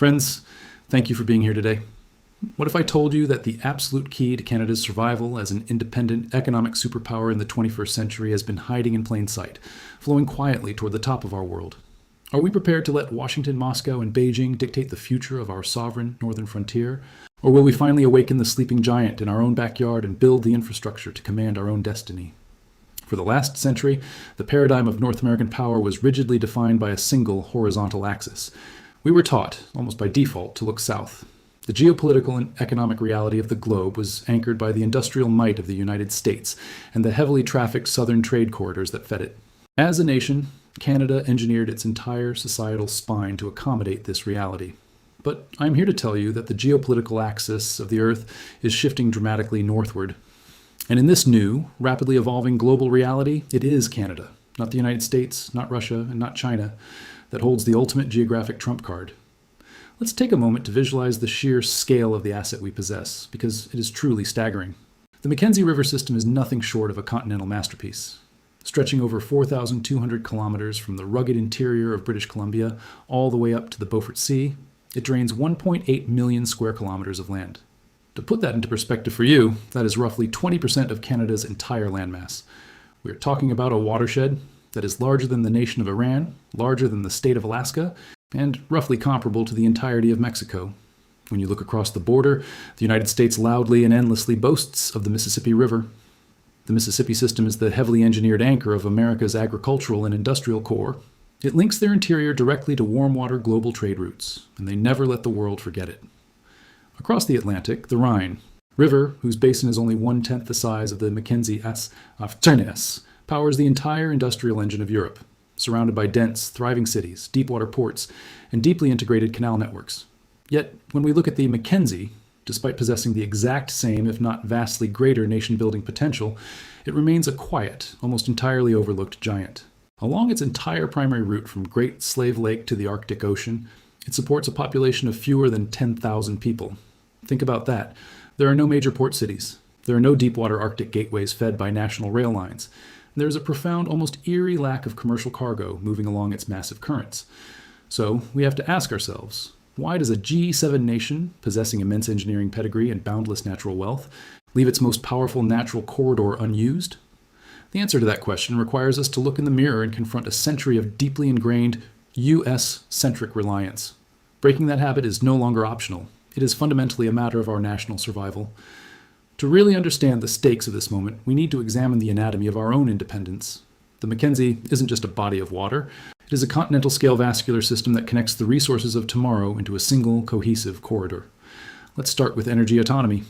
Friends, thank you for being here today. What if I told you that the absolute key to Canada's survival as an independent economic superpower in the 21st century has been hiding in plain sight, flowing quietly toward the top of our world? Are we prepared to let Washington, Moscow, and Beijing dictate the future of our sovereign northern frontier? Or will we finally awaken the sleeping giant in our own backyard and build the infrastructure to command our own destiny? For the last century, the paradigm of North American power was rigidly defined by a single horizontal axis. We were taught, almost by default, to look south. The geopolitical and economic reality of the globe was anchored by the industrial might of the United States and the heavily trafficked southern trade corridors that fed it. As a nation, Canada engineered its entire societal spine to accommodate this reality. But I'm here to tell you that the geopolitical axis of the Earth is shifting dramatically northward. And in this new, rapidly evolving global reality, it is Canada, not the United States, not Russia, and not China, that holds the ultimate geographic trump card. Let's take a moment to visualize the sheer scale of the asset we possess, because it is truly staggering. The Mackenzie River system is nothing short of a continental masterpiece. Stretching over 4,200 kilometers from the rugged interior of British Columbia all the way up to the Beaufort Sea, it drains 1.8 million square kilometers of land. To put that into perspective for you, that is roughly 20% of Canada's entire landmass. We are talking about a watershed that is larger than the nation of Iran, larger than the state of Alaska, and roughly comparable to the entirety of Mexico. When you look across the border, the United States loudly and endlessly boasts of the Mississippi River. The Mississippi system is the heavily engineered anchor of America's agricultural and industrial core. It links their interior directly to warm water global trade routes, and they never let the world forget it. Across the Atlantic, the Rhine, river whose basin is only 1/10 the size of the Mackenzie River, powers the entire industrial engine of Europe, surrounded by dense, thriving cities, deep-water ports, and deeply integrated canal networks. Yet, when we look at the Mackenzie, despite possessing the exact same, if not vastly greater, nation-building potential, it remains a quiet, almost entirely overlooked giant. Along its entire primary route from Great Slave Lake to the Arctic Ocean, it supports a population of fewer than 10,000 people. Think about that. There are no major port cities. There are no deep-water Arctic gateways fed by national rail lines. There is a profound, almost eerie lack of commercial cargo moving along its massive currents. So we have to ask ourselves, why does a G7 nation, possessing immense engineering pedigree and boundless natural wealth, leave its most powerful natural corridor unused? The answer to that question requires us to look in the mirror and confront a century of deeply ingrained U.S.-centric reliance. Breaking that habit is no longer optional. It is fundamentally a matter of our national survival. To really understand the stakes of this moment, we need to examine the anatomy of our own independence. The Mackenzie isn't just a body of water. It is a continental-scale vascular system that connects the resources of tomorrow into a single, cohesive corridor. Let's start with energy autonomy.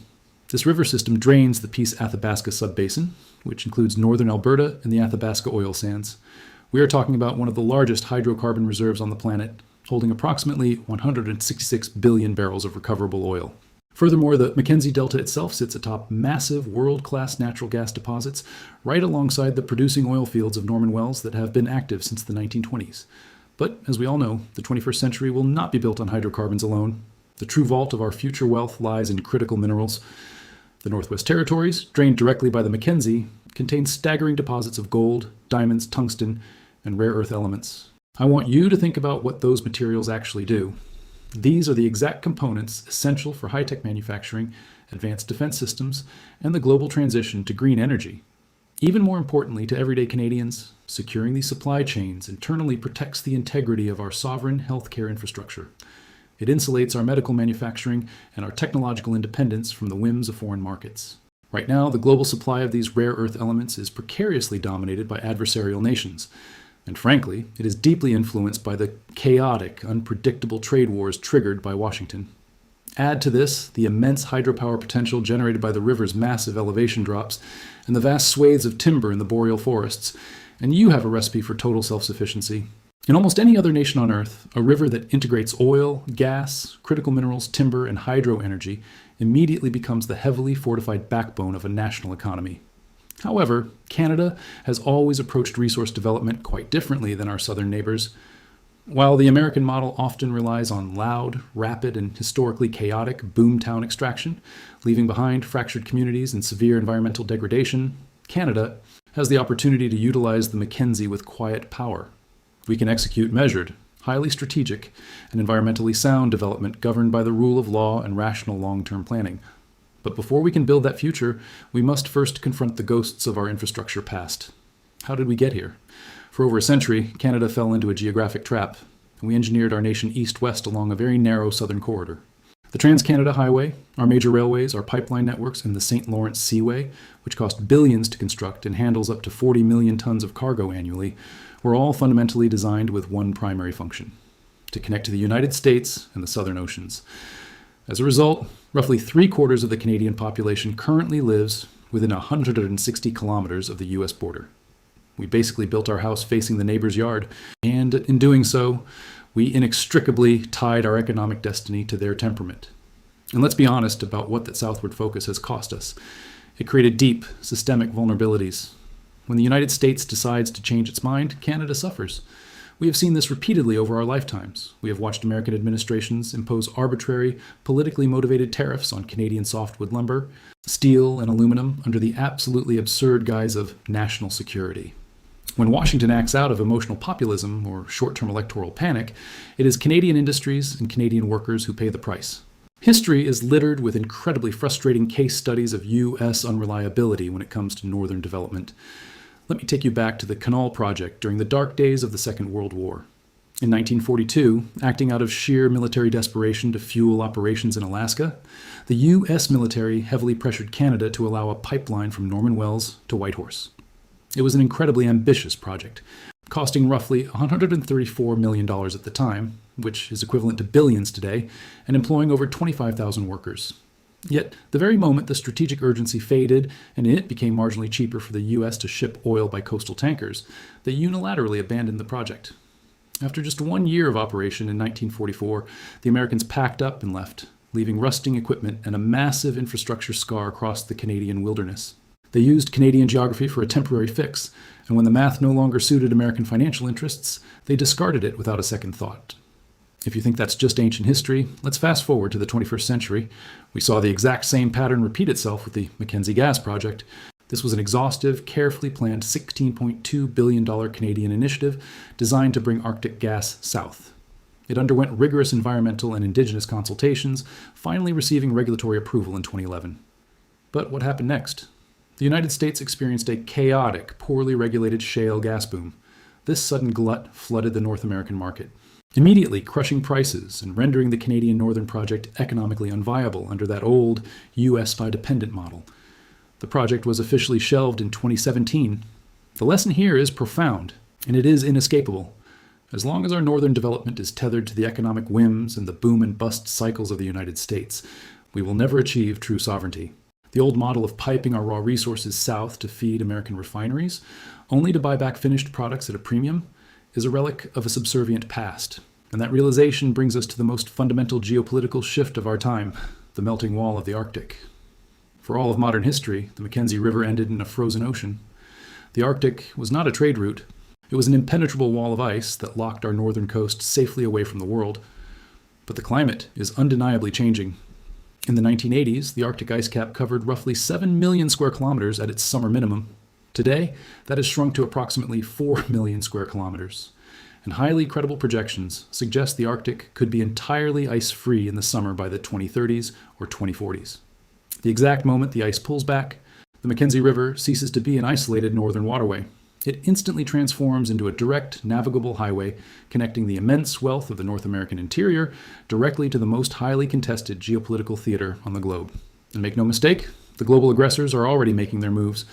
This river system drains the Peace Athabasca subbasin, which includes northern Alberta and the Athabasca oil sands. We are talking about one of the largest hydrocarbon reserves on the planet, holding approximately 166 billion barrels of recoverable oil. Furthermore, the Mackenzie Delta itself sits atop massive world-class natural gas deposits right alongside the producing oil fields of Norman Wells that have been active since the 1920s. But, as we all know, the 21st century will not be built on hydrocarbons alone. The true vault of our future wealth lies in critical minerals. The Northwest Territories, drained directly by the Mackenzie, contain staggering deposits of gold, diamonds, tungsten, and rare earth elements. I want you to think about what those materials actually do. These are the exact components essential for high-tech manufacturing, advanced defense systems, and the global transition to green energy. Even more importantly to everyday Canadians, securing these supply chains internally protects the integrity of our sovereign healthcare infrastructure. It insulates our medical manufacturing and our technological independence from the whims of foreign markets. Right now, the global supply of these rare earth elements is precariously dominated by adversarial nations. And frankly, it is deeply influenced by the chaotic, unpredictable trade wars triggered by Washington. Add to this the immense hydropower potential generated by the river's massive elevation drops and the vast swathes of timber in the boreal forests, and you have a recipe for total self-sufficiency. In almost any other nation on Earth, a river that integrates oil, gas, critical minerals, timber, and hydro energy immediately becomes the heavily fortified backbone of a national economy. However, Canada has always approached resource development quite differently than our southern neighbors. While the American model often relies on loud, rapid, and historically chaotic boomtown extraction, leaving behind fractured communities and severe environmental degradation, Canada has the opportunity to utilize the Mackenzie with quiet power. We can execute measured, highly strategic, and environmentally sound development governed by the rule of law and rational long-term planning. But before we can build that future, we must first confront the ghosts of our infrastructure past. How did we get here? For over a century, Canada fell into a geographic trap, and we engineered our nation east-west along a very narrow southern corridor. The Trans-Canada Highway, our major railways, our pipeline networks, and the St. Lawrence Seaway, which cost billions to construct and handles up to 40 million tons of cargo annually, were all fundamentally designed with one primary function: to connect to the United States and the Southern Oceans. As a result, roughly 3/4 of the Canadian population currently lives within 160 kilometers of the U.S. border. We basically built our house facing the neighbor's yard, and in doing so, we inextricably tied our economic destiny to their temperament. And let's be honest about what that southward focus has cost us. It created deep, systemic vulnerabilities. When the United States decides to change its mind, Canada suffers. We have seen this repeatedly over our lifetimes. We have watched American administrations impose arbitrary, politically motivated tariffs on Canadian softwood lumber, steel, and aluminum under the absolutely absurd guise of national security. When Washington acts out of emotional populism or short-term electoral panic, it is Canadian industries and Canadian workers who pay the price. History is littered with incredibly frustrating case studies of U.S. unreliability when it comes to northern development. Let me take you back to the Canal Project during the dark days of the Second World War. In 1942, acting out of sheer military desperation to fuel operations in Alaska, the U.S. military heavily pressured Canada to allow a pipeline from Norman Wells to Whitehorse. It was an incredibly ambitious project, costing roughly $134 million at the time, which is equivalent to billions today, and employing over 25,000 workers. Yet, the very moment the strategic urgency faded and it became marginally cheaper for the U.S. to ship oil by coastal tankers, they unilaterally abandoned the project. After just 1 year of operation in 1944, the Americans packed up and left, leaving rusting equipment and a massive infrastructure scar across the Canadian wilderness. They used Canadian geography for a temporary fix, and when the math no longer suited American financial interests, they discarded it without a second thought. If you think that's just ancient history, let's fast forward to the 21st century. We saw the exact same pattern repeat itself with the Mackenzie Gas Project. This was an exhaustive, carefully planned $16.2 billion Canadian initiative designed to bring Arctic gas south. It underwent rigorous environmental and indigenous consultations, finally receiving regulatory approval in 2011. But what happened next? The United States experienced a chaotic, poorly regulated shale gas boom. This sudden glut flooded the North American market, immediately crushing prices and rendering the Canadian Northern project economically unviable under that old U.S.-dependent model. The project was officially shelved in 2017. The lesson here is profound, and it is inescapable. As long as our northern development is tethered to the economic whims and the boom and bust cycles of the United States, we will never achieve true sovereignty. The old model of piping our raw resources south to feed American refineries, only to buy back finished products at a premium, is a relic of a subservient past. And that realization brings us to the most fundamental geopolitical shift of our time, the melting wall of the Arctic. For all of modern history, the Mackenzie River ended in a frozen ocean. The Arctic was not a trade route. It was an impenetrable wall of ice that locked our northern coast safely away from the world. But the climate is undeniably changing. In the 1980s, the Arctic ice cap covered roughly 7 million square kilometers at its summer minimum. Today, that has shrunk to approximately 4 million square kilometers. And highly credible projections suggest the Arctic could be entirely ice-free in the summer by the 2030s or 2040s. The exact moment the ice pulls back, the Mackenzie River ceases to be an isolated northern waterway. It instantly transforms into a direct, navigable highway connecting the immense wealth of the North American interior directly to the most highly contested geopolitical theater on the globe. And make no mistake, the global aggressors are already making their moves.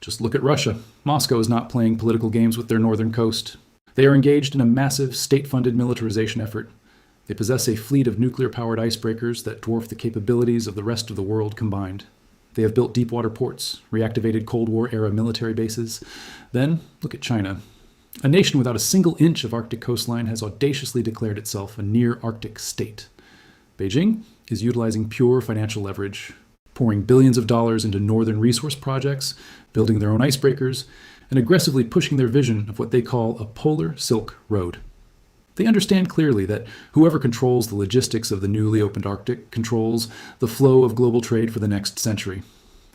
Just look at Russia. Moscow is not playing political games with their northern coast. They are engaged in a massive, state-funded militarization effort. They possess a fleet of nuclear-powered icebreakers that dwarf the capabilities of the rest of the world combined. They have built deep-water ports, reactivated Cold War-era military bases. Then, look at China. A nation without a single inch of Arctic coastline has audaciously declared itself a near-Arctic state. Beijing is utilizing pure financial leverage, pouring billions of dollars into northern resource projects, building their own icebreakers, and aggressively pushing their vision of what they call a polar Silk Road. They understand clearly that whoever controls the logistics of the newly opened Arctic controls the flow of global trade for the next century.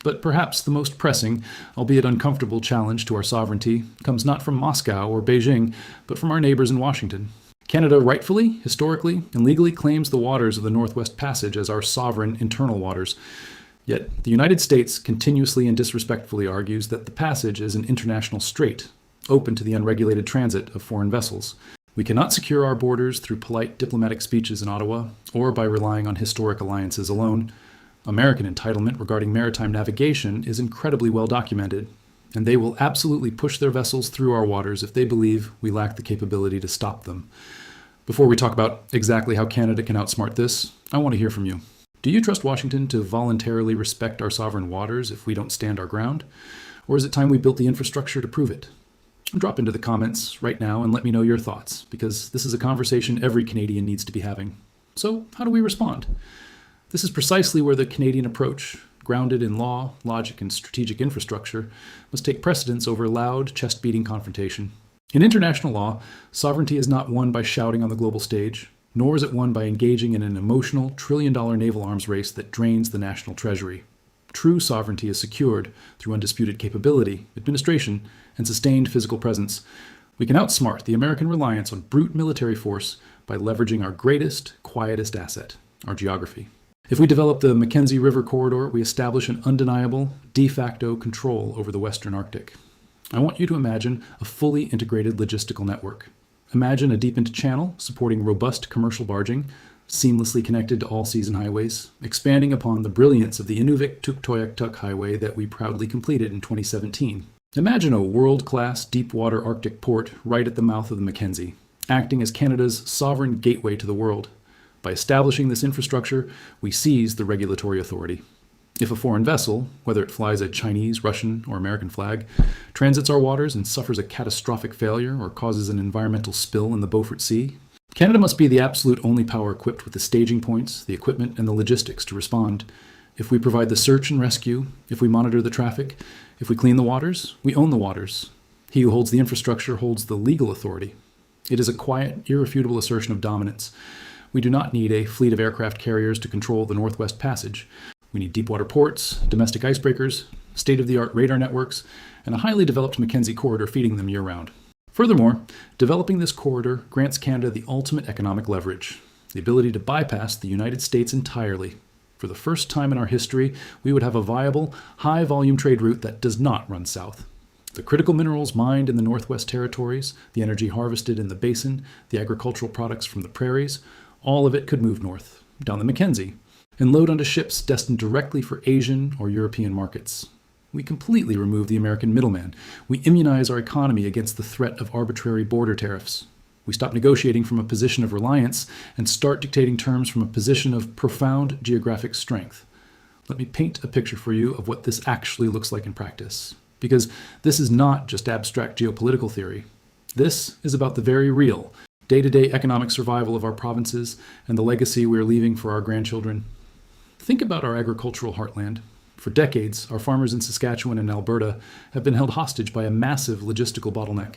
But perhaps the most pressing, albeit uncomfortable challenge to our sovereignty comes not from Moscow or Beijing, but from our neighbors in Washington. Canada rightfully, historically, and legally claims the waters of the Northwest Passage as our sovereign internal waters. Yet the United States continuously and disrespectfully argues that the passage is an international strait, open to the unregulated transit of foreign vessels. We cannot secure our borders through polite diplomatic speeches in Ottawa or by relying on historic alliances alone. American entitlement regarding maritime navigation is incredibly well documented, and they will absolutely push their vessels through our waters if they believe we lack the capability to stop them. Before we talk about exactly how Canada can outsmart this, I want to hear from you. Do you trust Washington to voluntarily respect our sovereign waters if we don't stand our ground? Or is it time we built the infrastructure to prove it? Drop into the comments right now and let me know your thoughts, because this is a conversation every Canadian needs to be having. So, how do we respond? This is precisely where the Canadian approach, grounded in law, logic, and strategic infrastructure, must take precedence over loud, chest-beating confrontation. In international law, sovereignty is not won by shouting on the global stage, nor is it won by engaging in an emotional, trillion-dollar naval arms race that drains the national treasury. True sovereignty is secured through undisputed capability, administration, and sustained physical presence. We can outsmart the American reliance on brute military force by leveraging our greatest, quietest asset, our geography. If we develop the Mackenzie River corridor, we establish an undeniable, de facto control over the Western Arctic. I want you to imagine a fully integrated logistical network. Imagine a deepened channel supporting robust commercial barging, seamlessly connected to all-season highways, expanding upon the brilliance of the Inuvik-Tuktoyaktuk Highway that we proudly completed in 2017. Imagine a world-class deep-water Arctic port right at the mouth of the Mackenzie, acting as Canada's sovereign gateway to the world. By establishing this infrastructure, we seize the regulatory authority. If a foreign vessel, whether it flies a Chinese, Russian, or American flag, transits our waters and suffers a catastrophic failure or causes an environmental spill in the Beaufort Sea, Canada must be the absolute only power equipped with the staging points, the equipment, and the logistics to respond. If we provide the search and rescue, if we monitor the traffic, if we clean the waters, we own the waters. He who holds the infrastructure holds the legal authority. It is a quiet, irrefutable assertion of dominance. We do not need a fleet of aircraft carriers to control the Northwest Passage. We need deep-water ports, domestic icebreakers, state-of-the-art radar networks, and a highly developed Mackenzie corridor feeding them year-round. Furthermore, developing this corridor grants Canada the ultimate economic leverage, the ability to bypass the United States entirely. For the first time in our history, we would have a viable, high-volume trade route that does not run south. The critical minerals mined in the Northwest Territories, the energy harvested in the basin, the agricultural products from the prairies, all of it could move north, down the Mackenzie, and load onto ships destined directly for Asian or European markets. We completely remove the American middleman. We immunize our economy against the threat of arbitrary border tariffs. We stop negotiating from a position of reliance and start dictating terms from a position of profound geographic strength. Let me paint a picture for you of what this actually looks like in practice, because this is not just abstract geopolitical theory. This is about the very real, day-to-day economic survival of our provinces and the legacy we are leaving for our grandchildren. Think about our agricultural heartland. For decades, our farmers in Saskatchewan and Alberta have been held hostage by a massive logistical bottleneck.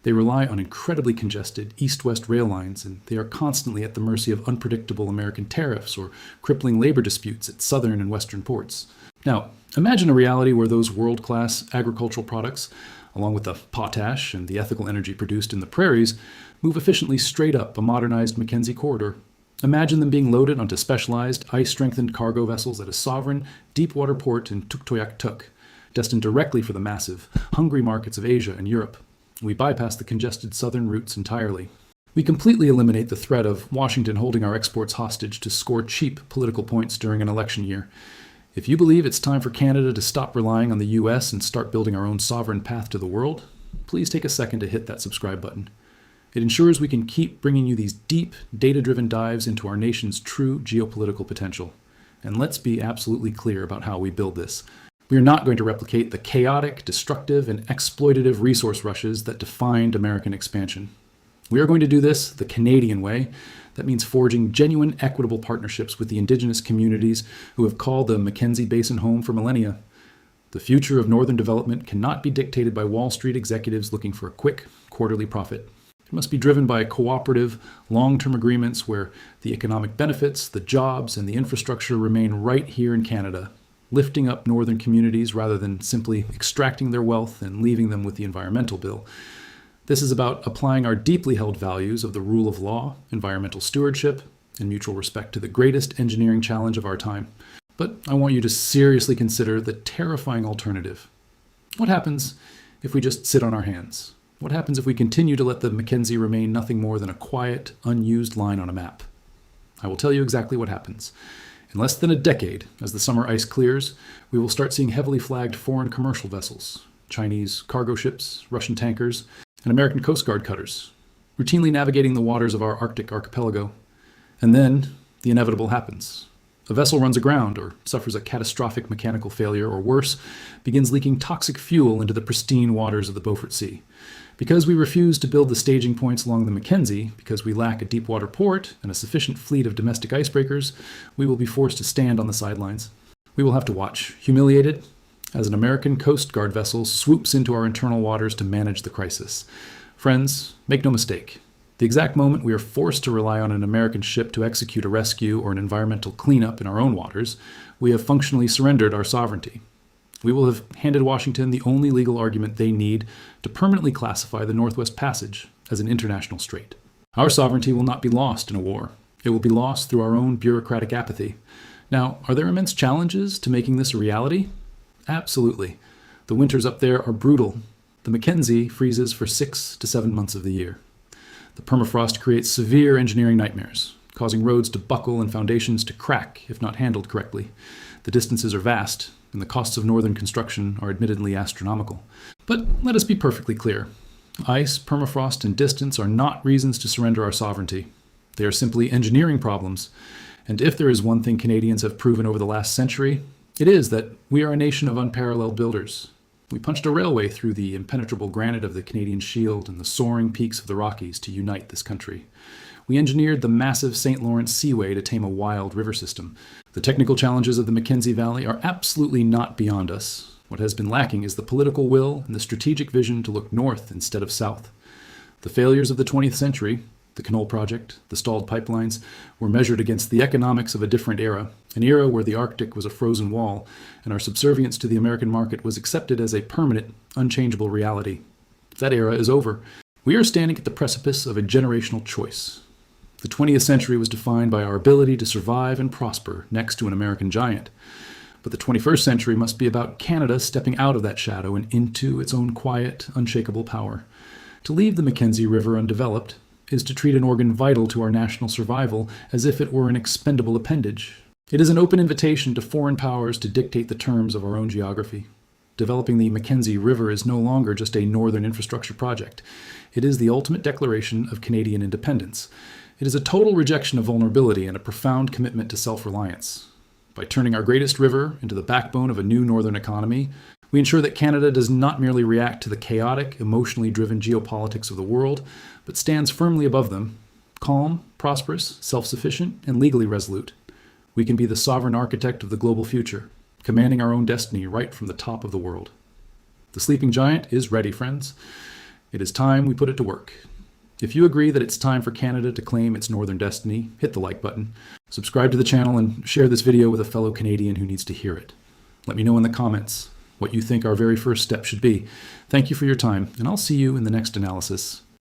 They rely on incredibly congested east-west rail lines, and they are constantly at the mercy of unpredictable American tariffs or crippling labor disputes at southern and western ports. Now, imagine a reality where those world-class agricultural products, along with the potash and the ethical energy produced in the prairies, move efficiently straight up a modernized Mackenzie corridor. Imagine them being loaded onto specialized, ice-strengthened cargo vessels at a sovereign, deep-water port in Tuktoyaktuk, destined directly for the massive, hungry markets of Asia and Europe. We bypass the congested southern routes entirely. We completely eliminate the threat of Washington holding our exports hostage to score cheap political points during an election year. If you believe it's time for Canada to stop relying on the U.S. and start building our own sovereign path to the world, please take a second to hit that subscribe button. It ensures we can keep bringing you these deep, data-driven dives into our nation's true geopolitical potential. And let's be absolutely clear about how we build this. We are not going to replicate the chaotic, destructive, and exploitative resource rushes that defined American expansion. We are going to do this the Canadian way. That means forging genuine, equitable partnerships with the Indigenous communities who have called the Mackenzie Basin home for millennia. The future of Northern development cannot be dictated by Wall Street executives looking for a quick, quarterly profit. It must be driven by cooperative, long-term agreements where the economic benefits, the jobs, and the infrastructure remain right here in Canada, lifting up northern communities rather than simply extracting their wealth and leaving them with the environmental bill. This is about applying our deeply held values of the rule of law, environmental stewardship, and mutual respect to the greatest engineering challenge of our time. But I want you to seriously consider the terrifying alternative. What happens if we just sit on our hands? What happens if we continue to let the Mackenzie remain nothing more than a quiet, unused line on a map? I will tell you exactly what happens. In less than a decade, as the summer ice clears, we will start seeing heavily flagged foreign commercial vessels, Chinese cargo ships, Russian tankers, and American Coast Guard cutters, routinely navigating the waters of our Arctic archipelago. And then the inevitable happens. A vessel runs aground or suffers a catastrophic mechanical failure, or worse, begins leaking toxic fuel into the pristine waters of the Beaufort Sea. Because we refuse to build the staging points along the Mackenzie, because we lack a deep water port and a sufficient fleet of domestic icebreakers, we will be forced to stand on the sidelines. We will have to watch, humiliated, as an American Coast Guard vessel swoops into our internal waters to manage the crisis. Friends, make no mistake. The exact moment we are forced to rely on an American ship to execute a rescue or an environmental cleanup in our own waters, we have functionally surrendered our sovereignty. We will have handed Washington the only legal argument they need to permanently classify the Northwest Passage as an international strait. Our sovereignty will not be lost in a war. It will be lost through our own bureaucratic apathy. Now, are there immense challenges to making this a reality? Absolutely. The winters up there are brutal. The Mackenzie freezes for 6 to 7 months of the year. The permafrost creates severe engineering nightmares, causing roads to buckle and foundations to crack if not handled correctly. The distances are vast, and the costs of northern construction are admittedly astronomical. But let us be perfectly clear. Ice, permafrost, and distance are not reasons to surrender our sovereignty. They are simply engineering problems. And if there is one thing Canadians have proven over the last century, it is that we are a nation of unparalleled builders. We punched a railway through the impenetrable granite of the Canadian Shield and the soaring peaks of the Rockies to unite this country. We engineered the massive St. Lawrence Seaway to tame a wild river system. The technical challenges of the Mackenzie Valley are absolutely not beyond us. What has been lacking is the political will and the strategic vision to look north instead of south. The failures of the 20th century, the Canal Project, the stalled pipelines, were measured against the economics of a different era, an era where the Arctic was a frozen wall, and our subservience to the American market was accepted as a permanent, unchangeable reality. That era is over. We are standing at the precipice of a generational choice. The 20th century was defined by our ability to survive and prosper next to an American giant. But the 21st century must be about Canada stepping out of that shadow and into its own quiet, unshakable power. To leave the Mackenzie River undeveloped is to treat an organ vital to our national survival as if it were an expendable appendage. It is an open invitation to foreign powers to dictate the terms of our own geography. Developing the Mackenzie River is no longer just a northern infrastructure project. It is the ultimate declaration of Canadian independence. It is a total rejection of vulnerability and a profound commitment to self-reliance. By turning our greatest river into the backbone of a new northern economy, we ensure that Canada does not merely react to the chaotic, emotionally driven geopolitics of the world, but stands firmly above them, calm, prosperous, self-sufficient, and legally resolute. We can be the sovereign architect of the global future, commanding our own destiny right from the top of the world. The sleeping giant is ready, friends. It is time we put it to work. If you agree that it's time for Canada to claim its northern destiny, hit the like button, subscribe to the channel, and share this video with a fellow Canadian who needs to hear it. Let me know in the comments what you think our very first step should be. Thank you for your time, and I'll see you in the next analysis.